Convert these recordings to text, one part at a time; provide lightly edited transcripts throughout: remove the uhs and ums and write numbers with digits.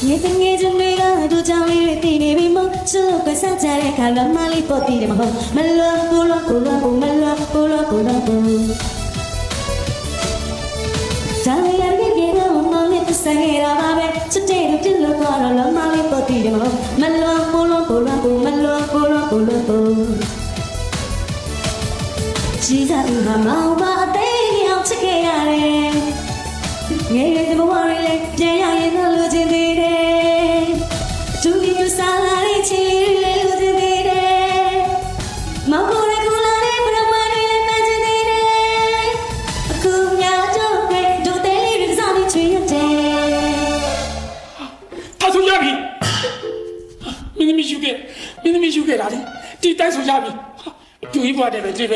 ရေတငယ်ချင်းတွေကတို့ကြောင့်လေးတွေတည်နေပြီမို့သူ့ကိုဆက်ကြတဲ့ခါလမလေးပေါ်တည်တယ်မဟုတ်မလွန်ဘူးလို့ကိုလွန်ဘူးမလွန်ဘူးလို့ကိုလွန်ဘူးဒါရရရဲ့တော့မလေးပစငယ်တော့ပါပဲချစ်တဲ့သူပြလို့တော့လမလေးပေါ်တည်တယ်မဟုတ်မလွန်ဘူးလို့ကိုလွန်ဘူးမလွန်ဘူးလို့ကိုလွန်ဘူးကြီးစားဦးမှာမောင်ပါအသေးအောင်ချစ်ခဲ့ရတယ်ငယ်ရွယ်တဲ့ဘဝတွေလည်းပြန်ရရင်တော့လူချင်းသေးတယ်သူဒီလိုစားလာတဲ့ချီလေးလူချင်းသေးတယ်မောင်ကိုယ်ကလာတဲ့ဘရမတွေလည်းမချင်းသေးတယ်အခုများတော့ပဲဒုတဲ့လေးတွေစားပြီးချွေရတယ်他说亚比，明天没修改，明天没修改哪里？第单说亚比，就一部这边这边，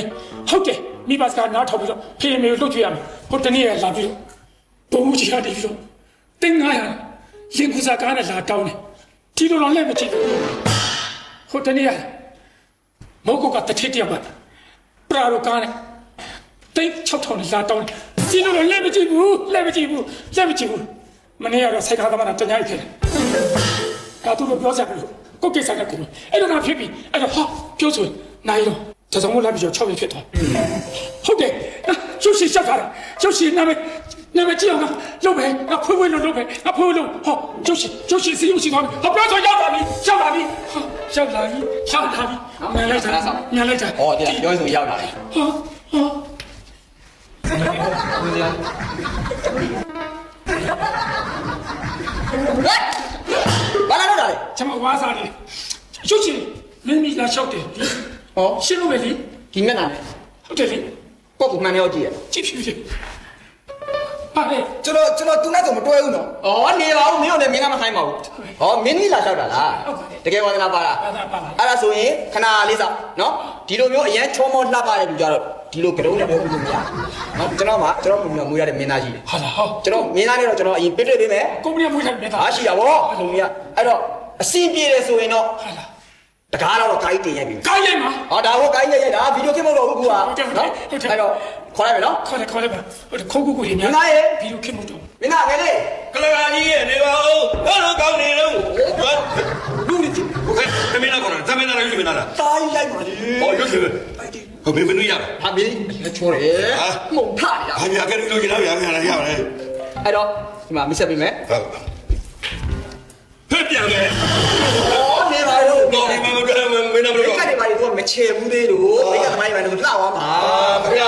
好的，你把这个拿头比说，偏没有录取啊，我等你也拿比说，不其他的比说，等下呀，连裤衩干的拿刀呢，提到让来不及，我等你呀，某个个得铁点吧，不然我干呢，等敲头的拿刀呢，提到让来不及不，来不及不，来不及不。မနေ့ကတော့စိုက်ကားသမားတညာကြီးဖြစ်တယ်။ဒါသူတို့ပြောကြတယ်ကိုကိစ္စကကိုအဲ့တော့ငါဖြစ်ပြီအဲ့တော့ဟာပြောဆိုနိုင်တော့တစုံမလာပြီးတော့6ရက်ဖြစ်သွား။ဟုတ်တယ်။ရုပ်ရှင်ရှောက်ထားတာရုပ်ရှင်နာမည်ကြည့်အောင်လုပ်ပဲငါဖွေးဖွေးလုပ်ပဲငါဖွေးလို့ဟောရုပ်ရှင်စီရုပ်ရှင်သွားပြီဟောပြောဆိုရောက်လာပြီရောက်လာပြီမြန်လိုက်တာဟောတရားပြောဆိုရောက်လာတယ်ဘာလာတော့လဲကျွန်မဝါစားနေရုပ်ရှင်မင်းမီလာလျှောက်တယ်ဟောရှင်းလို့ပဲလေဒီမျက်နှာနဲ့ဟုတ်တယ်လေကိုကမှန်နေတော့ကြည့်ရကြည့်ဖြစ်ပါလေကျွန်တော်သူနဲ့ဆိုမတွဲဘူးနော်ဩနေပါဦးမင်းတို့လည်းမင်းကမဆိုင်ပါဘူးဟောမင်းကြီးလာလျှောက်တာလားတကယ်ဝါသနာပါလားအဲ့ဒါဆိုရင်ခဏလေးစောနော်ဒီလိုမျိုးအရန်ချောမောလှပတဲ့လူကြတော့ဒီလိုကတုံးနဲ့ပြောလို့မရနော်ကျွန်တော်မွေးရတဲ့မင်းသားကြီးဟာလားဟောကျွန်တော်မင်းသားနဲ့တော့ကျွန်တော်အရင်ပြည့်ပေးမယ်ကုမ္ပဏီမွေးတဲ့မင်းသားအားရှိတာဗောကုမ္ပဏီကအဲ့တော့အစင်ပြေတယ်ဆိုရင်တော့ဟာလားတကားတော့ကိုင်းတင်ရိုက်ပြီကိုင်းရိုက်မှာဟာဒါကိုကိုင်းရိုက်တာဗီဒီယိုခင်မလို့ဘူးကွာနော်အဲ့တော့ခေါ်လိုက်မယ်နော်ခေါ်လိုက်ပါခုတ်ကိုရင်းများဗီဒီယိုခင်မတော့မင်းသားငယ်လေးကလကာကြီးရဲ့နေပါဦးဘာလို့ကောင်းနေလို့လူနေချင်းโอเคသမင်းလာကောင်းတာသမင်းလာရွှေမင်းလာတာတိုင်းလိုက်ပါလေဟောရွှေဟုတ်ပြီမင်းတို့ရဟာမင်းလက်ချောတယ်မုံထရဟာမြာကလေးလို့ကြတော့ရမယ်အဲ့တော့ဒီမှာမဆက်ပေးမယ်ဟုတ်ဖက်ပြန်မယ်နေပါတော့တော့မင်းတို့ကမင်းတို့ကဒီကနေ့ပါတော့မချေဘူးသေးလို့မိကသမိုင်းပိုင်းတော့လှသွားမှာခင်ဗျာ